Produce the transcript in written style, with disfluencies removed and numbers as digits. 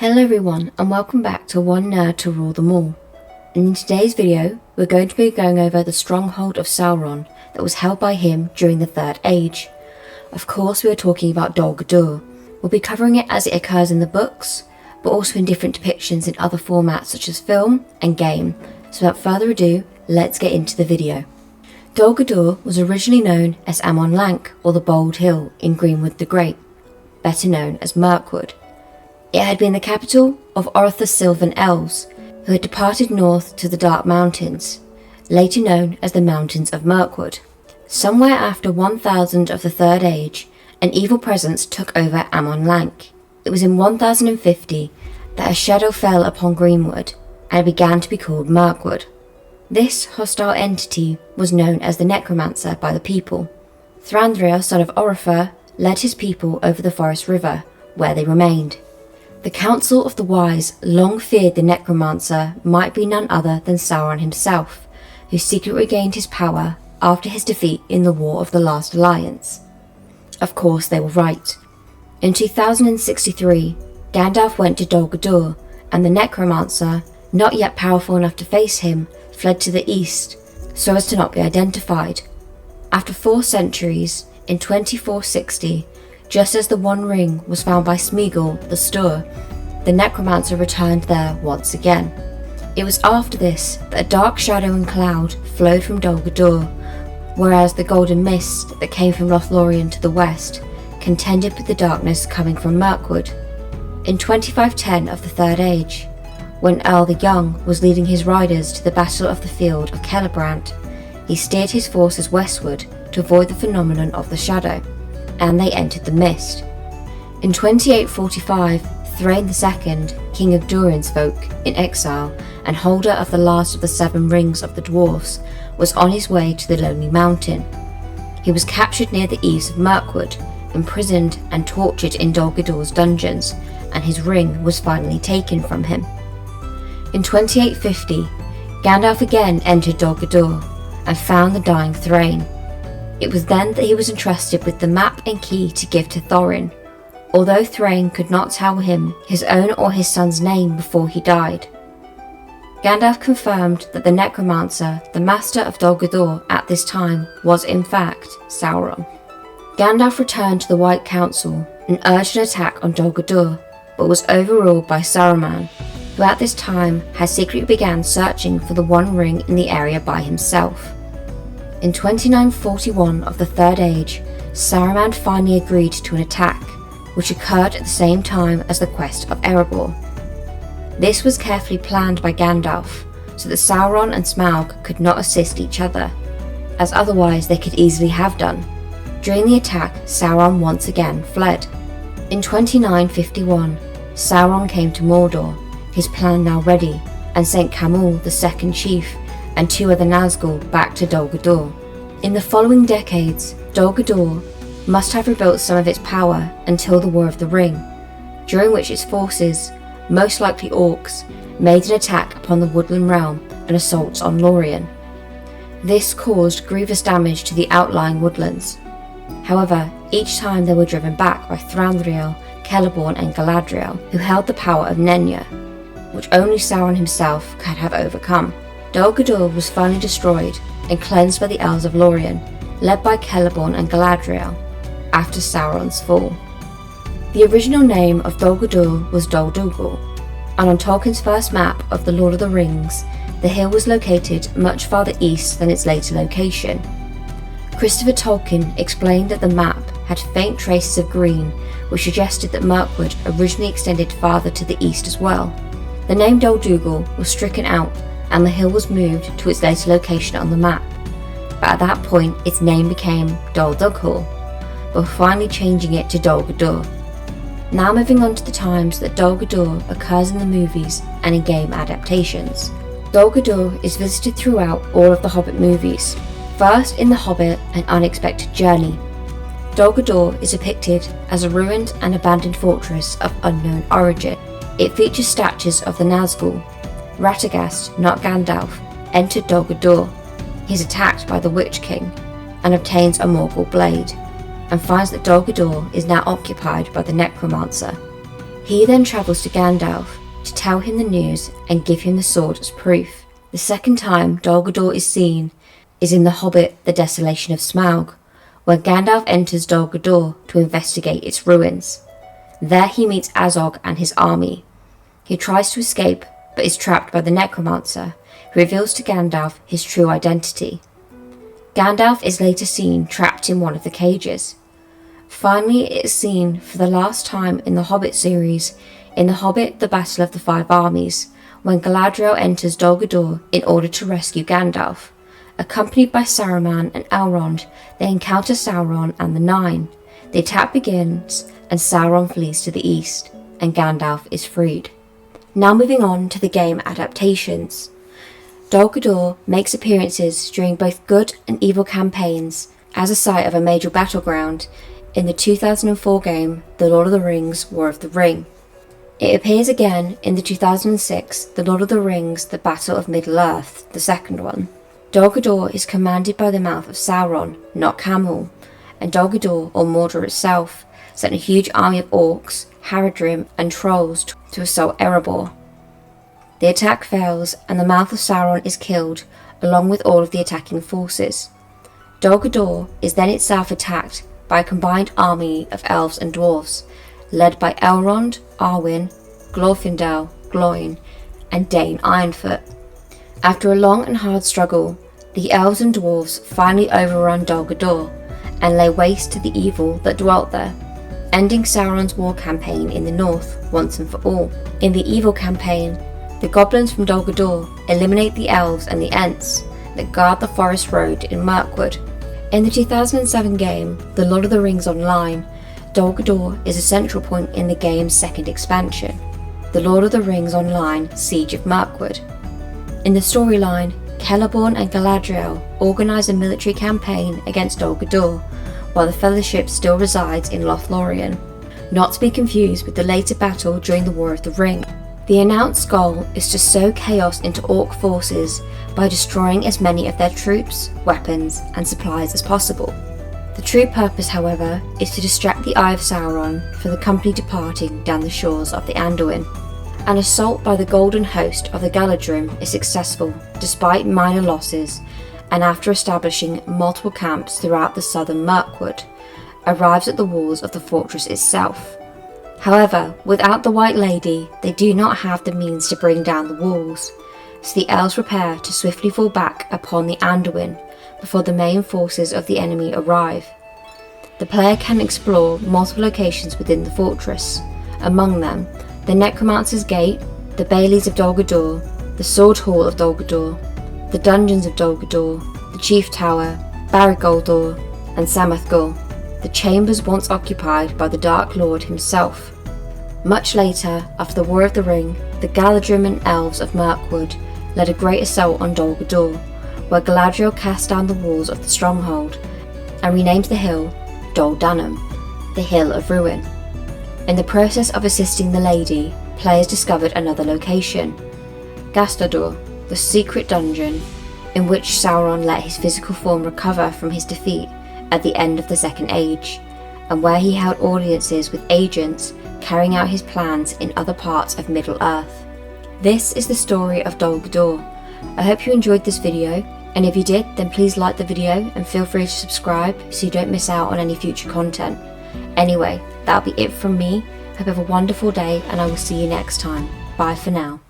Hello everyone and welcome back to One Nerd to Rule Them All. And in today's video, we're going to be going over the stronghold of Sauron that was held by him during the Third Age. Of course we are talking about Dol Guldur. We'll be covering it as it occurs in the books, but also in different depictions in other formats such as film and game. So without further ado, let's get into the video. Dol Guldur was originally known as Amon Lanc, or the Bold Hill in Greenwood the Great, better known as Mirkwood. It had been the capital of Orthr's Sylvan Elves, who had departed north to the Dark Mountains, later known as the Mountains of Mirkwood. Somewhere after 1000 of the Third Age, an evil presence took over Amon Lanc. It was in 1050 that a shadow fell upon Greenwood, and it began to be called Mirkwood. This hostile entity was known as the Necromancer by the people. Thranduil, son of Orthr, led his people over the Forest River, where they remained. The Council of the Wise long feared the Necromancer might be none other than Sauron himself, who secretly regained his power after his defeat in the War of the Last Alliance. Of course they were right. In 2063, Gandalf went to Dol Guldur, and the Necromancer, not yet powerful enough to face him, fled to the east, so as to not be identified. After 4 centuries, in 2460, just as the One Ring was found by Smeagol the Stour, the Necromancer returned there once again. It was after this that a dark shadow and cloud flowed from Dol Guldur, whereas the golden mist that came from Lothlorien to the west contended with the darkness coming from Mirkwood. In 2510 of the Third Age, when Earl the Young was leading his riders to the Battle of the Field of Celebrant, he steered his forces westward to avoid the phenomenon of the shadow, and they entered the mist. In 2845, Thrain II, king of Durin's folk, in exile and holder of the last of the 7 rings of the dwarfs, was on his way to the Lonely Mountain. He was captured near the eaves of Mirkwood, imprisoned and tortured in Dol Guldur's dungeons, and his ring was finally taken from him. In 2850, Gandalf again entered Dol Guldur and found the dying Thrain. It was then that he was entrusted with the map and key to give to Thorin, although Thrain could not tell him his own or his son's name before he died. Gandalf confirmed that the Necromancer, the master of Dol Guldur at this time, was in fact Sauron. Gandalf returned to the White Council and urged an attack on Dol Guldur, but was overruled by Saruman, who at this time had secretly began searching for the One Ring in the area by himself. In 2941 of the Third Age, Saruman finally agreed to an attack, which occurred at the same time as the quest of Erebor. This was carefully planned by Gandalf, so that Sauron and Smaug could not assist each other, as otherwise they could easily have done. During the attack, Sauron once again fled. In 2951, Sauron came to Mordor, his plan now ready, and sent Camul, the second chief, and 2 other Nazgul back to Dol Guldur. In the following decades, Dol Guldur must have rebuilt some of its power until the War of the Ring, during which its forces, most likely orcs, made an attack upon the Woodland Realm and assaults on Lorien. This caused grievous damage to the outlying woodlands. However, each time they were driven back by Thranduil, Celeborn and Galadriel, who held the power of Nenya, which only Sauron himself could have overcome. Dol Guldur was finally destroyed and cleansed by the Elves of Lorien, led by Celeborn and Galadriel, after Sauron's fall. The original name of Dol Guldur was Dol Guldur, and on Tolkien's first map of the Lord of the Rings, the hill was located much farther east than its later location. Christopher Tolkien explained that the map had faint traces of green, which suggested that Mirkwood originally extended farther to the east as well. The name Dol Guldur was stricken out, and the hill was moved to its later location on the map, but at that point its name became Dol Guldur, before finally changing it to Dol Guldur. Now moving on to the times that Dol Guldur occurs in the movies and in game adaptations. Dol Guldur is visited throughout all of the Hobbit movies, first in The Hobbit: An Unexpected Journey. Dol Guldur is depicted as a ruined and abandoned fortress of unknown origin. It features statues of the Nazgul. Radagast, not Gandalf, entered Dol Guldur. He is attacked by the Witch King and obtains a Morgul blade, and finds that Dol Guldur is now occupied by the Necromancer. He then travels to Gandalf to tell him the news and give him the sword as proof. The second time Dol Guldur is seen is in The Hobbit: The Desolation of Smaug, when Gandalf enters Dol Guldur to investigate its ruins. There he meets Azog and his army. He tries to escape but is trapped by the necromancer, who reveals to Gandalf his true identity. Gandalf is later seen trapped in one of the cages. Finally, it is seen for the last time in the Hobbit series in The Hobbit: The Battle of the Five Armies, when Galadriel enters Dol Guldur in order to rescue Gandalf. Accompanied by Saruman and Elrond, they encounter Sauron and the Nine. The attack begins and Sauron flees to the east, and Gandalf is freed. Now moving on to the game Adaptations. Dol Guldur makes appearances during both good and evil campaigns as a site of a major battleground in the 2004 game The Lord of the Rings: War of the Ring. It appears again in the 2006 The Lord of the Rings: The Battle of Middle-earth, the second one. Dol Guldur is commanded by the mouth of Sauron, not Camel, and Dol Guldur, or Mordor itself, sent a huge army of orcs, Haradrim and trolls to assault Erebor. The attack fails and the mouth of Sauron is killed, along with all of the attacking forces. Dol Guldur is then itself attacked by a combined army of elves and dwarves, led by Elrond, Arwen, Glorfindel, Gloin, and Dane Ironfoot. After a long and hard struggle, the elves and dwarves finally overrun Dol Guldur and lay waste to the evil that dwelt there, ending Sauron's war campaign in the north once and for all. In the evil campaign, the goblins from Dol Guldur eliminate the elves and the Ents that guard the forest road in Mirkwood. In the 2007 game, The Lord of the Rings Online, Dol Guldur is a central point in the game's second expansion, The Lord of the Rings Online: Siege of Mirkwood. In the storyline, Celeborn and Galadriel organise a military campaign against Dol Guldur, while the Fellowship still resides in Lothlorien, not to be confused with the later battle during the War of the Ring. The announced goal is to sow chaos into Orc forces by destroying as many of their troops, weapons and supplies as possible. The true purpose, however, is to distract the Eye of Sauron from the company departing down the shores of the Anduin. An assault by the Golden Host of the Galadrim is successful despite minor losses, and after establishing multiple camps throughout the southern Mirkwood, arrives at the walls of the fortress itself. However, without the White Lady, they do not have the means to bring down the walls, so the elves prepare to swiftly fall back upon the Anduin before the main forces of the enemy arrive. The player can explore multiple locations within the fortress, among them the Necromancer's Gate, the Bailies of Dol Guldur, the Sword Hall of Dol Guldur, the Dungeons of Dol Guldur, the Chief Tower, Barad Guldur, and Samath Gul, the chambers once occupied by the Dark Lord himself. Much later, after the War of the Ring, the Galadrim and elves of Mirkwood led a great assault on Dol Guldur, where Galadriel cast down the walls of the stronghold and renamed the hill Dol Danum, the Hill of Ruin. In the process of assisting the lady, players discovered another location, Gastador, the secret dungeon in which Sauron let his physical form recover from his defeat at the end of the Second Age, and where he held audiences with agents carrying out his plans in other parts of Middle-earth. This is the story of Dol Guldur. I hope you enjoyed this video, and if you did, then please like the video and feel free to subscribe so you don't miss out on any future content. Anyway, that'll be it from me. Hope you have a wonderful day, and I will see you next time. Bye for now.